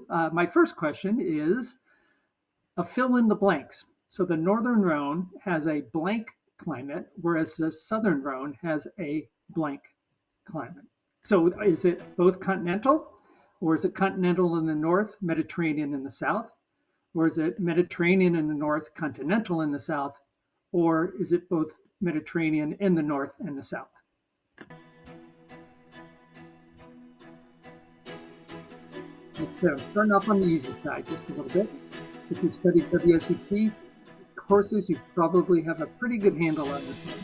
my first question is a fill in the blanks. So the northern Rhone has a blank climate, whereas the southern Rhone has a blank climate. So is it both continental, or is it continental in the north, Mediterranean in the south? Or is it Mediterranean in the north, continental in the south? Or is it both Mediterranean in the north and the south? Let's turn up on the easy side just a little bit. If you've studied WSET courses, you probably have a pretty good handle on this one.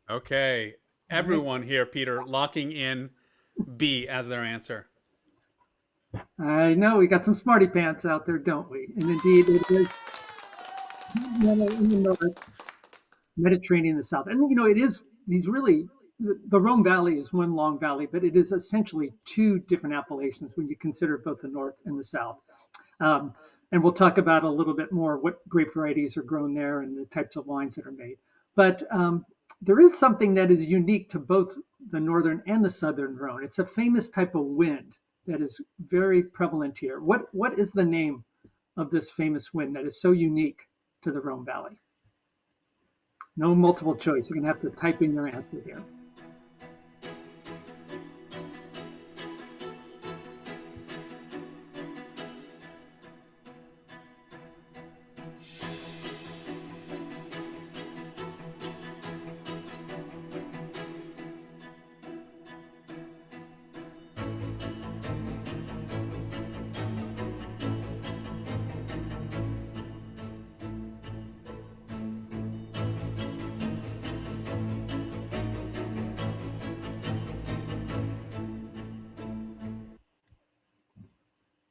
Okay, everyone here, Peter, locking in B as their answer. I know we got some smarty pants out there, don't we? And indeed, it is in the north, Mediterranean in the south. And it is these really, the Rhone Valley is one long valley, but it is essentially two different appellations when you consider both the north and the south. And we'll talk about a little bit more what grape varieties are grown there and the types of wines that are made. But there is something that is unique to both the northern and the southern Rhone. It's a famous type of wind that is very prevalent here. What is the name of this famous wind that is so unique to the Rhone Valley? No multiple choice. You're going to have to type in your answer here.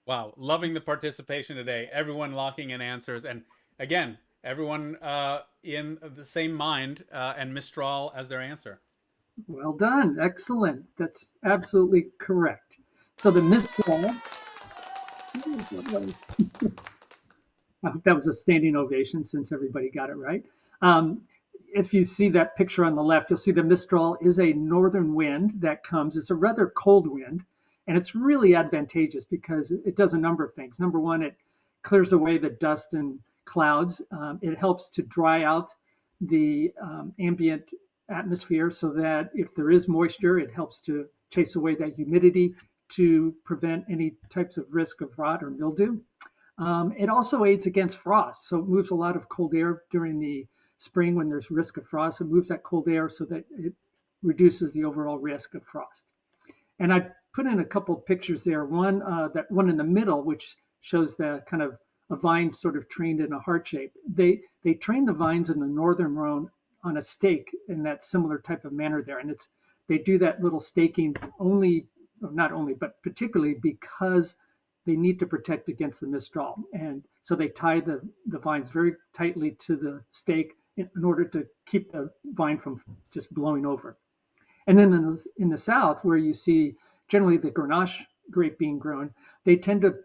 Wow, loving the participation today. Everyone locking in answers. And again, everyone in the same mind and Mistral as their answer. Well done. Excellent. That's absolutely correct. So the Mistral, I hope that was a standing ovation since everybody got it right. If you see that picture on the left, you'll see the Mistral is a northern wind that comes. It's a rather cold wind, and it's really advantageous because it does a number of things. Number one, it clears away the dust and clouds. It helps to dry out the ambient atmosphere so that if there is moisture, it helps to chase away that humidity to prevent any types of risk of rot or mildew. It also aids against frost. So it moves a lot of cold air during the spring when there's risk of frost. It moves that cold air so that it reduces the overall risk of frost. And I put in a couple of pictures there. One, that one in the middle, which shows the kind of a vine sort of trained in a heart shape. They train the vines in the northern Rhone on a stake in that similar type of manner there. And they do that little staking not only, but particularly because they need to protect against the Mistral. And so they tie the vines very tightly to the stake in order to keep the vine from just blowing over. And then in the south, where you see generally the Grenache grape being grown, they tend to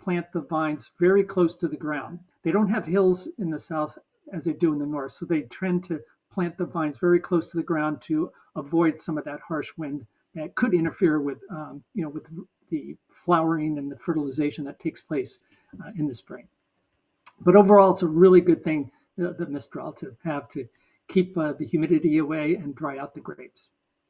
plant the vines very close to the ground. They don't have hills in the south as they do in the north. So they tend to plant the vines very close to the ground to avoid some of that harsh wind that could interfere with, with the flowering and the fertilization that takes place in the spring. But overall, it's a really good thing, the Mistral, to have to keep the humidity away and dry out the grapes.